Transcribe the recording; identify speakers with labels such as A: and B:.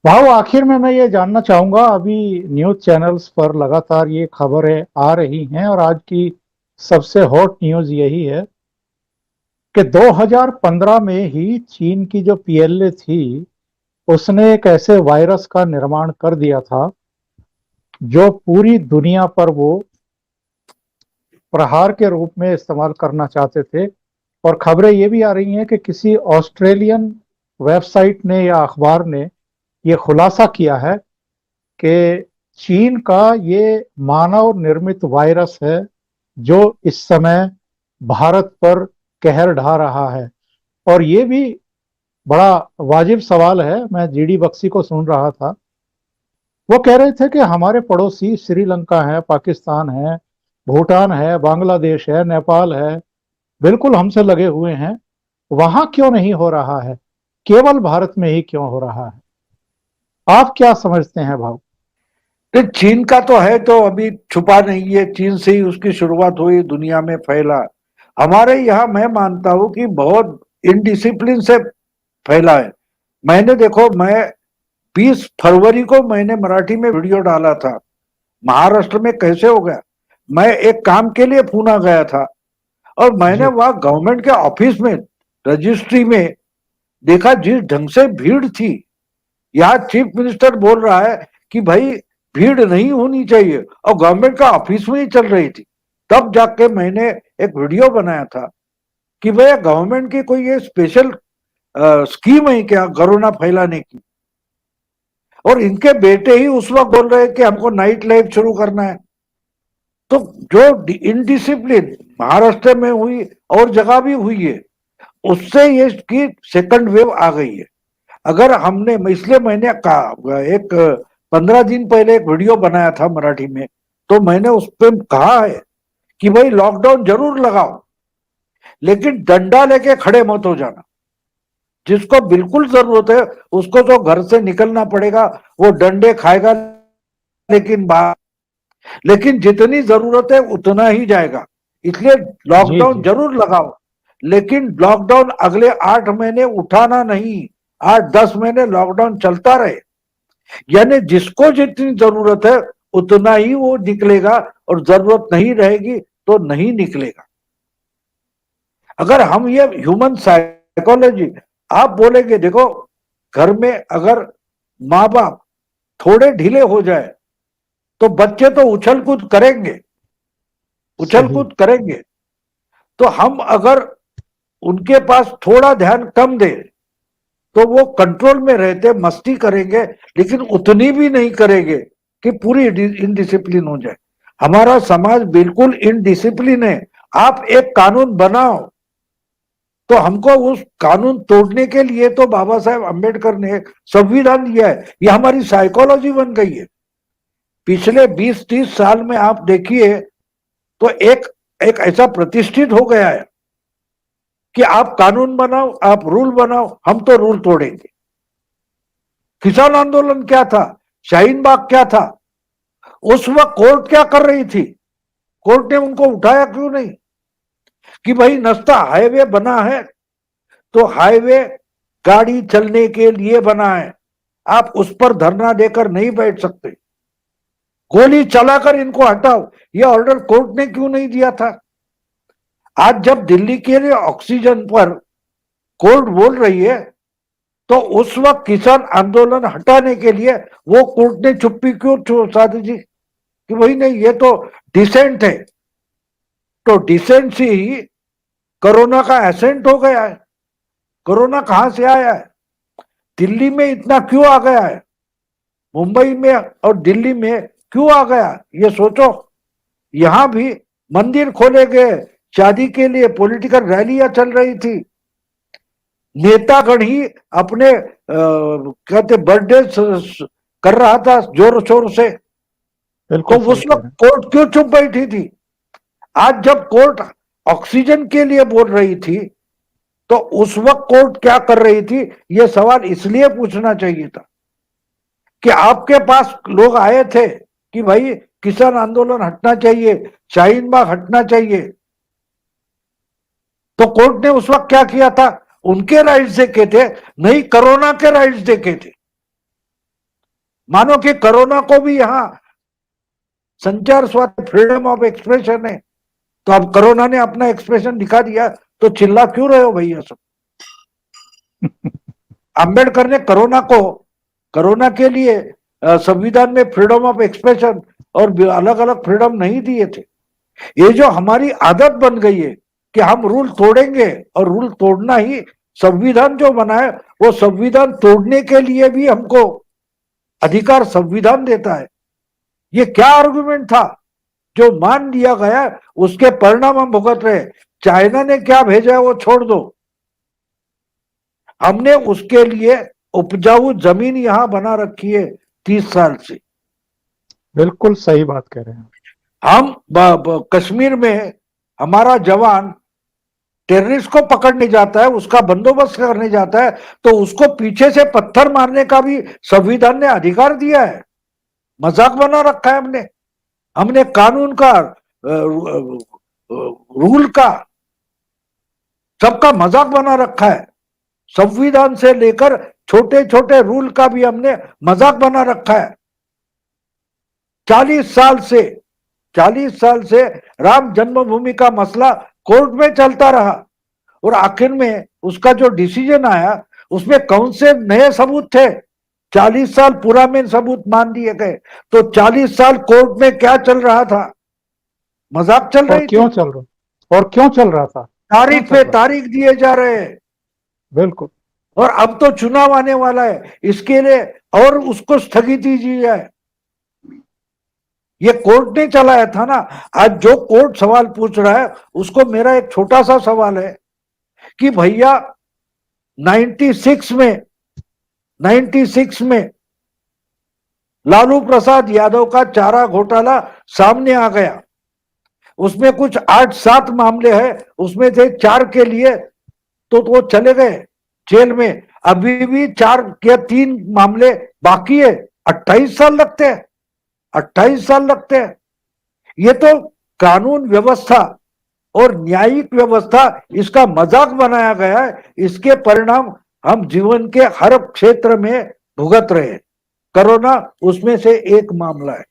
A: भाव आखिर में मैं ये जानना चाहूंगा, अभी न्यूज चैनल्स पर लगातार ये खबरें आ रही हैं और आज की सबसे हॉट न्यूज यही है कि 2015 में ही चीन की जो पीएलए थी उसने एक ऐसे वायरस का निर्माण कर दिया था जो पूरी दुनिया पर वो प्रहार के रूप में इस्तेमाल करना चाहते थे। और खबरें ये भी आ रही हैं कि किसी ऑस्ट्रेलियन वेबसाइट ने या अखबार ने ये खुलासा किया है कि चीन का ये मानव निर्मित वायरस है जो इस समय भारत पर कहर ढा रहा है। और ये भी बड़ा वाजिब सवाल है, मैं जीडी बख्शी को सुन रहा था। वो कह रहे थे कि हमारे पड़ोसी श्रीलंका है, पाकिस्तान है, भूटान है, बांग्लादेश है, नेपाल है, बिल्कुल हमसे लगे हुए हैं, वहां क्यों नहीं हो रहा है, केवल भारत में ही क्यों हो रहा है? आप क्या समझते हैं भाव?
B: तो चीन का तो है, तो अभी छुपा नहीं है, चीन से ही उसकी शुरुआत हुई, दुनिया में फैला। हमारे यहाँ मैं मानता हूं कि बहुत इनडिसिप्लिन से फैला है। मैंने देखो, मैं 20 फरवरी को मैंने मराठी में वीडियो डाला था, महाराष्ट्र में कैसे हो गया। मैं एक काम के लिए पूना गया था और मैंने
A: जी
B: वहां गवर्नमेंट के ऑफिस में, रजिस्ट्री में देखा, जिस ढंग से भीड़ थी। यहाँ चीफ मिनिस्टर बोल रहा है कि भाई भीड़ नहीं होनी चाहिए, और गवर्नमेंट का ऑफिस में ही चल रही थी। तब जाके मैंने एक वीडियो बनाया था कि भैया गवर्नमेंट की कोई ये स्पेशल स्कीम है क्या कोरोना फैलाने की। और इनके बेटे ही उस वक्त बोल रहे हैं कि हमको नाइट लाइफ शुरू करना है। तो जो इनडिसिप्लिन महाराष्ट्र में हुई और जगह भी हुई है, उससे ये की सेकंड वेव आ गई है। अगर हमने, इसलिए मैंने कहा, एक 15 दिन पहले एक वीडियो बनाया था मराठी में, तो मैंने उस पर कहा है कि भाई लॉकडाउन जरूर लगाओ, लेकिन डंडा लेके खड़े मत हो जाना। जिसको बिल्कुल जरूरत है उसको तो घर से निकलना पड़ेगा, वो डंडे खाएगा, लेकिन लेकिन जितनी जरूरत है उतना ही जाएगा। इसलिए
A: जी
B: लॉकडाउन
A: जी।
B: जरूर लगाओ, लेकिन लॉकडाउन अगले 8 महीने उठाना नहीं, 8-10 महीने लॉकडाउन चलता रहे। यानी जिसको जितनी जरूरत है उतना ही वो निकलेगा, और जरूरत नहीं रहेगी तो नहीं निकलेगा। अगर हम ये ह्यूमन साइकोलॉजी, आप बोलेंगे, देखो घर में अगर माँ बाप थोड़े ढीले हो जाए तो बच्चे तो उछल कूद करेंगे, उछल
A: सही।
B: कूद करेंगे। तो हम अगर उनके पास थोड़ा ध्यान कम दे तो वो कंट्रोल में रहते, मस्ती करेंगे, लेकिन उतनी भी नहीं करेंगे कि पूरी इनडिसिप्लिन हो जाए। हमारा समाज बिल्कुल इनडिसिप्लिन है। आप एक कानून बनाओ तो हमको उस कानून तोड़ने के लिए तो बाबा साहेब अम्बेडकर ने संविधान दिया है, ये हमारी साइकोलॉजी बन गई है। पिछले 20-30 साल में आप देखिए तो एक एक ऐसा प्रतिष्ठित हो गया है कि आप कानून बनाओ, आप रूल बनाओ, हम तो रूल तोड़ेंगे। किसान आंदोलन क्या था, शाहीन बाग क्या था, उस वक्त कोर्ट क्या कर रही थी, कोर्ट ने उनको उठाया क्यों नहीं? कि भाई नस्ता हाईवे बना है तो हाईवे गाड़ी चलने के लिए बना है, आप उस पर धरना देकर नहीं बैठ सकते, गोली चलाकर इनको हटाओ, यह ऑर्डर कोर्ट ने क्यों नहीं दिया था? आज जब दिल्ली के लिए ऑक्सीजन पर कोर्ट बोल रही है, तो उस वक्त किसान आंदोलन हटाने के लिए वो कोर्ट ने चुप्पी क्यों साधी जी, कि वही नहीं, ये तो डिसेंट है। तो डिसेंसी ही कोरोना का एसेंट हो गया है। कोरोना कहां से आया है, दिल्ली में इतना क्यों आ गया है, मुंबई में और दिल्ली में क्यों आ गया, ये सोचो। यहां भी मंदिर खोले गए, शादी के लिए पॉलिटिकल रैलियां चल रही थी, नेतागण ही अपने कहते बर्थडे कर रहा था जोर शोर से। तो
A: बिल्कुल
B: उस
A: सही कह
B: वक्त
A: रहे हैं।
B: कोर्ट क्यों चुप बैठी थी? आज जब कोर्ट ऑक्सीजन के लिए बोल रही थी, तो उस वक्त कोर्ट क्या कर रही थी, यह सवाल इसलिए पूछना चाहिए था कि आपके पास लोग आए थे कि भाई किसान आंदोलन हटना चाहिए, शाहीन बाग हटना चाहिए, तो कोर्ट ने उस वक्त क्या किया था, उनके राइट्स देखे थे, नहीं कोरोना के राइट्स देखे थे। मानो कि कोरोना को भी यहां संचार स्वातंत्र्य, फ्रीडम ऑफ एक्सप्रेशन है, तो अब कोरोना ने अपना एक्सप्रेशन दिखा दिया, तो चिल्ला क्यों रहे हो भैया सब? अंबेडकर ने कोरोना के लिए संविधान में फ्रीडम ऑफ एक्सप्रेशन और अलग अलग फ्रीडम नहीं दिए थे। ये जो हमारी आदत बन गई है कि हम रूल तोड़ेंगे, और रूल तोड़ना ही, संविधान जो बना है वो संविधान तोड़ने के लिए भी हमको अधिकार संविधान देता है। ये क्या आर्गुमेंट था जो मान लिया गया, उसके परिणाम हम भुगत रहे। चाइना ने क्या भेजा है वो छोड़ दो, हमने उसके लिए उपजाऊ जमीन यहां बना रखी है 30 साल से।
A: बिल्कुल सही बात कह रहे हैं।
B: हम कश्मीर में हमारा जवान टेररिस्ट को पकड़ने जाता है, उसका बंदोबस्त करने जाता है, तो उसको पीछे से पत्थर मारने का भी संविधान ने अधिकार दिया है। मजाक बना रखा है हमने कानून का, रूल का, सबका मजाक बना रखा है। संविधान से लेकर छोटे छोटे रूल का भी हमने मजाक बना रखा है। 40 साल से राम जन्मभूमि का मसला कोर्ट में चलता रहा, और आखिर में उसका जो डिसीजन आया उसमें कौन से नए सबूत थे? 40 साल पूरा में सबूत मान दिए गए, तो 40 साल कोर्ट में क्या चल रहा था? मजाक चल रही थी।
A: क्यों चल रहा था?
B: तारीख पे तारीख दिए जा रहे हैं।
A: बिल्कुल।
B: और अब तो चुनाव आने वाला है, इसके लिए और उसको स्थगिति दी जाए। ये कोर्ट ने चलाया था ना। आज जो कोर्ट सवाल पूछ रहा है उसको मेरा एक छोटा सा सवाल है कि भैया 96 में लालू प्रसाद यादव का चारा घोटाला सामने आ गया, उसमें कुछ 8-7 मामले हैं, उसमें से 4 के लिए तो वो चले गए जेल में, अभी भी 4 या 3 मामले बाकी है। 28 साल लगते हैं, 28 साल लगते हैं। ये तो कानून व्यवस्था और न्यायिक व्यवस्था, इसका मजाक बनाया गया है। इसके परिणाम हम जीवन के हर क्षेत्र में भुगत रहे हैं। कोरोना उसमें से एक मामला है।